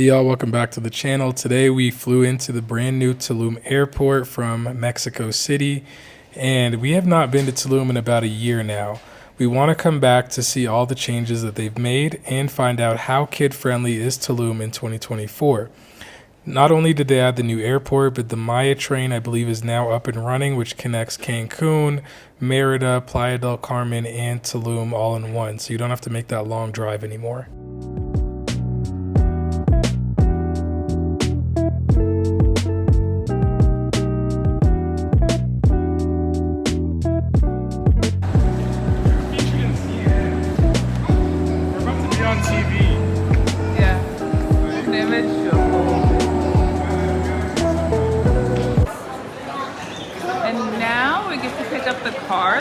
y'all, welcome back to the channel. Today we flew into the brand new Tulum airport from Mexico City, and we have not been to Tulum in about a year now. We want to come back to see all the changes that they've made and find out how kid-friendly is Tulum in 2024. Not only did they add the new airport, but the Maya train I believe is now up and running, which connects Cancun, Merida, Playa del Carmen, and Tulum all in one, so you don't have to make that long drive anymore.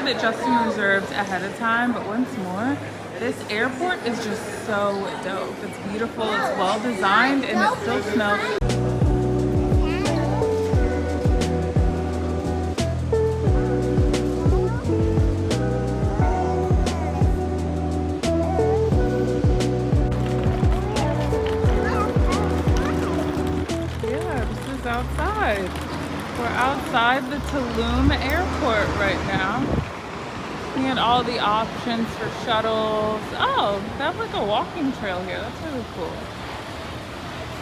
That Justin reserved ahead of time, but once more, this airport is just so dope. It's beautiful, it's well designed, and it still smells. Yeah, this is outside. We're outside the Tulum airport right now. We had all the options for shuttles. Oh, they have like a walking trail here. That's really cool.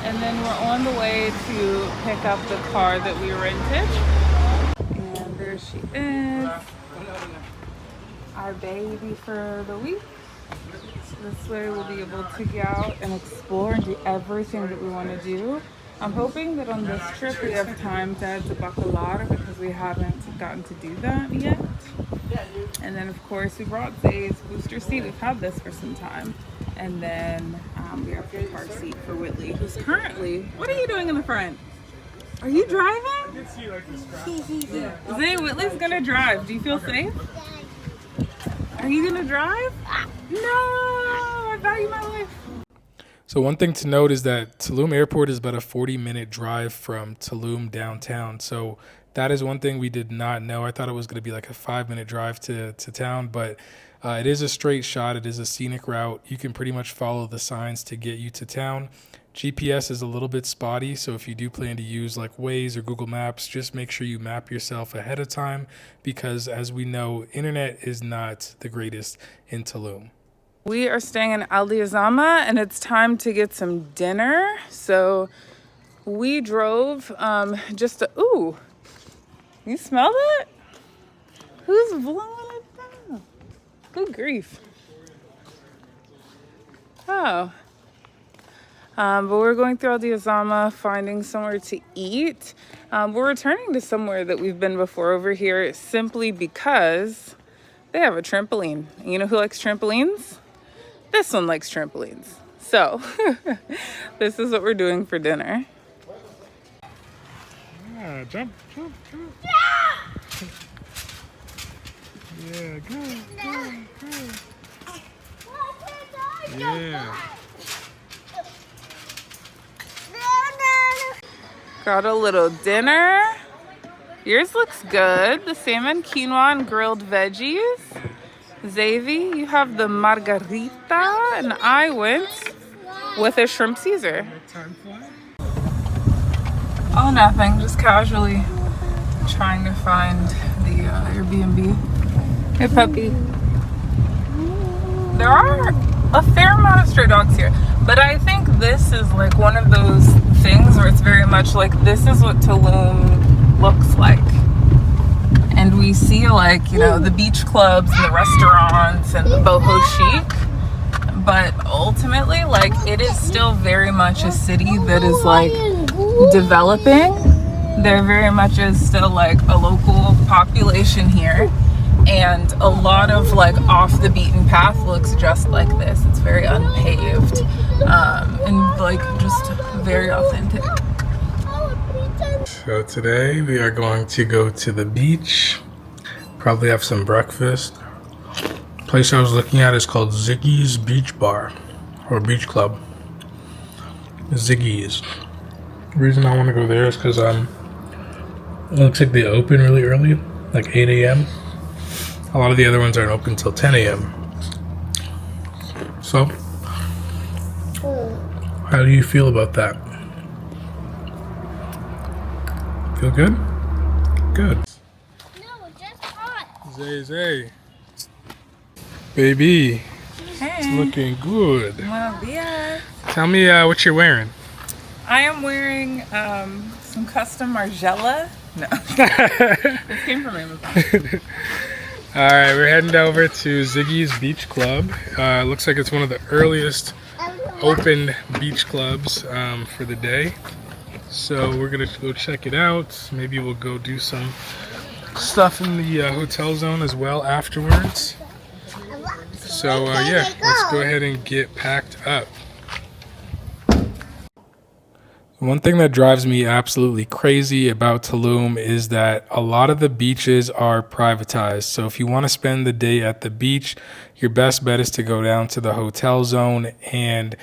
And then we're on the way to pick up the car that we rented. And there she is. Our baby for the week. So this way we'll be able to get out and explore and do everything that we want to do. I'm hoping that on this trip we have time to add to Bacalar because we haven't gotten to do that yet. And then of course we brought Zay's booster seat. We've had this for some time. And then we have the car seat for Whitley, who's currently, what are you doing in the front? Are you driving? Zay, Whitley's gonna drive. Do you feel safe? Are you gonna drive? No, I value my life. So one thing to note is that Tulum Airport is about a 40-minute drive from Tulum downtown. So that is one thing we did not know. I thought it was going to be like a 5-minute drive to town, but it is a straight shot. It is a scenic route. You can pretty much follow the signs to get you to town. GPS is a little bit spotty, so if you do plan to use like Waze or Google Maps, just make sure you map yourself ahead of time because as we know, internet is not the greatest in Tulum. We are staying in Aldiazama and it's time to get some dinner. So we drove ooh, you smell that? Who's blowing it down? Good grief. Oh. But we're going through Aldiazama, finding somewhere to eat. We're returning to somewhere that we've been before over here simply because they have a trampoline. You know who likes trampolines? This one likes trampolines. So this is what we're doing for dinner. Yeah, jump. Yeah! Yeah, go. Yeah. Got a little dinner. Yours looks good. The salmon, quinoa, and grilled veggies. Xavi, you have the margarita, and I went with a shrimp Caesar. Oh, nothing. Just casually trying to find the Airbnb. Hey, puppy. There are a fair amount of stray dogs here, but I think this is like one of those things where it's very much like this is what Tulum looks like. And we see like, you know, the beach clubs and the restaurants and the boho chic. But ultimately, like, it is still very much a city that is like developing. There very much is still like a local population here. And a lot of like off the beaten path looks just like this. It's very unpaved and like just very authentic. So today we are going to go to the beach, probably have some breakfast. The place I was looking at is called Ziggy's Beach Bar or Beach Club. Ziggy's. The reason I want to go there is because it looks like they open really early, like 8 a.m. A lot of the other ones aren't open until 10 a.m. So How do you feel about that? Feel good? Good. No, just hot. Zay. Baby, it's Hey. looking good. Buenos dias. Tell me what you're wearing. I am wearing some custom Margiela. No. This came from Amazon. Alright, we're heading over to Ziggy's Beach Club. Looks like it's one of the earliest open beach clubs for the day. So we're gonna go check it out. Maybe we'll go do some stuff in the hotel zone as well afterwards. So yeah, let's go ahead and get packed up. One thing that drives me absolutely crazy about Tulum is that a lot of the beaches are privatized. So if you want to spend the day at the beach, your best bet is to go down to the hotel zone and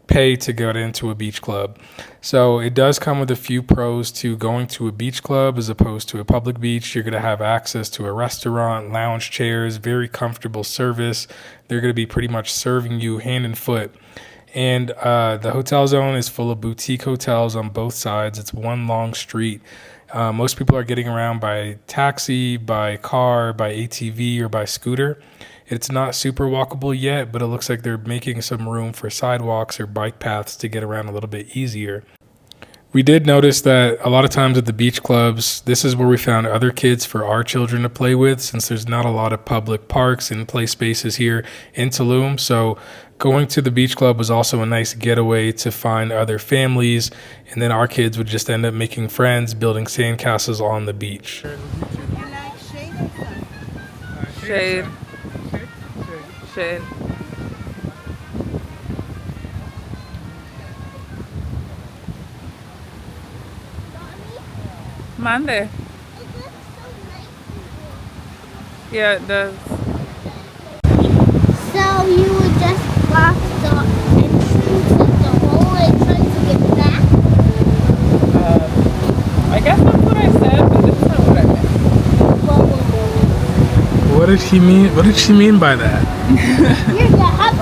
pay to go into a beach club. So it does come with a few pros to going to a beach club as opposed to a public beach. You're going to have access to a restaurant, lounge chairs, very comfortable service. They're going to be pretty much serving you hand and foot. And the hotel zone is full of boutique hotels on both sides. It's one long street. Most people are getting around by taxi, by car, by ATV, or by scooter. It's not super walkable yet, but it looks like they're making some room for sidewalks or bike paths to get around a little bit easier. We did notice that a lot of times at the beach clubs, this is where we found other kids for our children to play with, since there's not a lot of public parks and play spaces here in Tulum. So going to the beach club was also a nice getaway to find other families, and then our kids would just end up making friends, building sandcastles on the beach. Shade. Shade. Mande. Yeah, it does. So you would just block the entrance of the hole and try to get back? I guess that's what I said, but that's not what I meant. Whoa. What did he mean? What did she mean by that? You're gonna up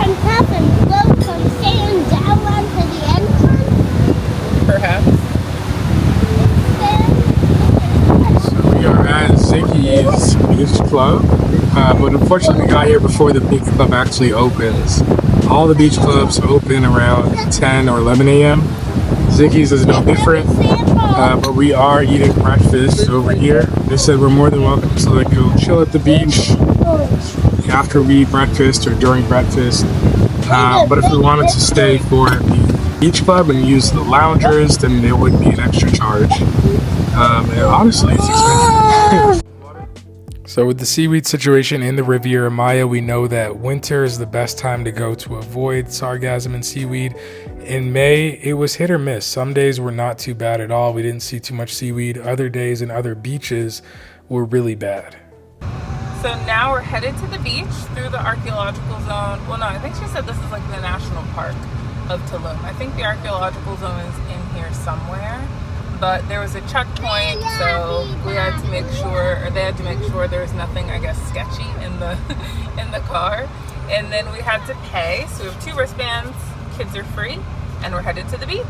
and blow some sand down onto the entrance. Perhaps. We are at Ziggy's Beach Club, but unfortunately we got here before the beach club actually opens. All the beach clubs open around 10 or 11 a.m. Ziggy's is no different, but we are eating breakfast over here. They said we're more than welcome to like go chill at the beach after we eat breakfast or during breakfast. But if we wanted to stay for the beach club and use the loungers, then there would be an extra charge. And honestly, it's expensive. So with the seaweed situation in the Riviera Maya, we know that winter is the best time to go to avoid sargassum and seaweed. In May, it was hit or miss. Some days were not too bad at all. We didn't see too much seaweed. Other days and other beaches were really bad. So now we're headed to the beach through the archaeological zone. Well, no, I think she said this is like the national park of Tulum. I think the archaeological zone is in here somewhere. But there was a checkpoint, so we had to make sure, or they had to make sure there was nothing, I guess, sketchy in the in the car. And then we had to pay. So we have 2 wristbands, kids are free, and we're headed to the beach.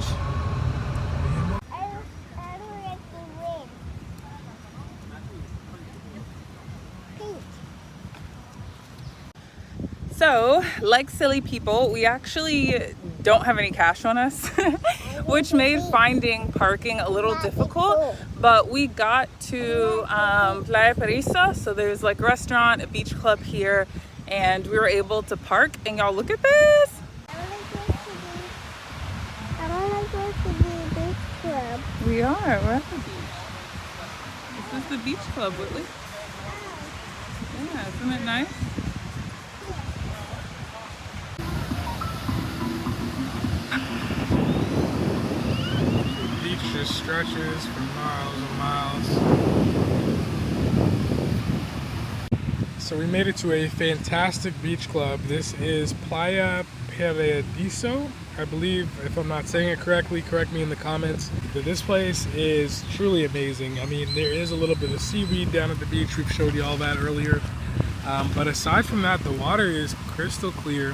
So, like silly people, we actually don't have any cash on us, which made finding parking a little difficult, but we got to Playa Paraiso, so there's like a restaurant, a beach club here, and we were able to park, and y'all look at this! I want to go to the beach club. We're at the beach. This is the beach club, Whitley. Yeah, isn't it nice? Just stretches for miles and miles. So we made it to a fantastic beach club. This is Playa Paraiso, I believe. If I'm not saying it correctly, correct me in the comments. But this place is truly amazing. I mean, there is a little bit of seaweed down at the beach. We've showed you all that earlier. But aside from that, the water is crystal clear.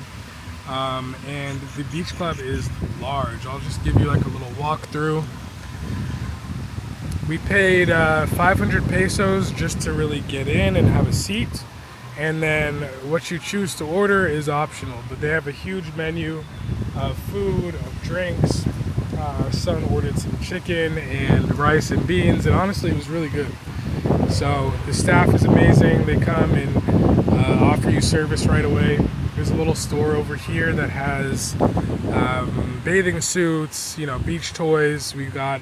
And the beach club is large. I'll just give you like a little walkthrough. We paid 500 pesos just to really get in and have a seat. And then what you choose to order is optional. But they have a huge menu of food, of drinks. Our son ordered some chicken and rice and beans, and honestly, it was really good. So the staff is amazing. They come and offer you service right away. There's a little store over here that has bathing suits, beach toys. We've got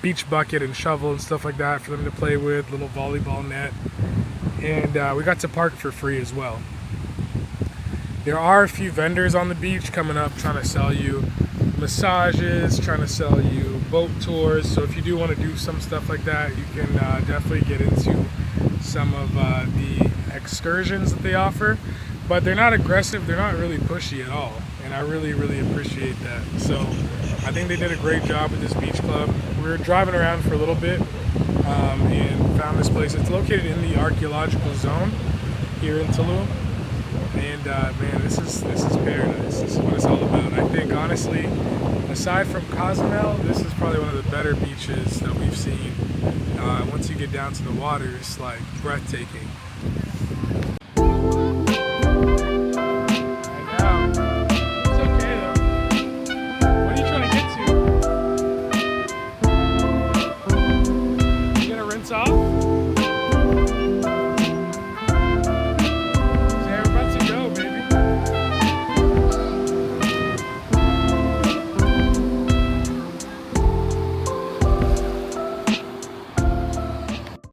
beach bucket and shovel and stuff like that for them to play with, little volleyball net. And we got to park for free as well. There are a few vendors on the beach coming up trying to sell you massages, trying to sell you boat tours. So if you do want to do some stuff like that, you can definitely get into some of the excursions that they offer. But they're not aggressive, they're not really pushy at all. And I really, really appreciate that. So I think they did a great job with this beach club. We were driving around for a little bit and found this place. It's located in the archaeological zone here in Tulum. And man, this is paradise. This is what it's all about. I think honestly, aside from Cozumel, this is probably one of the better beaches that we've seen. Once you get down to the water, it's like breathtaking.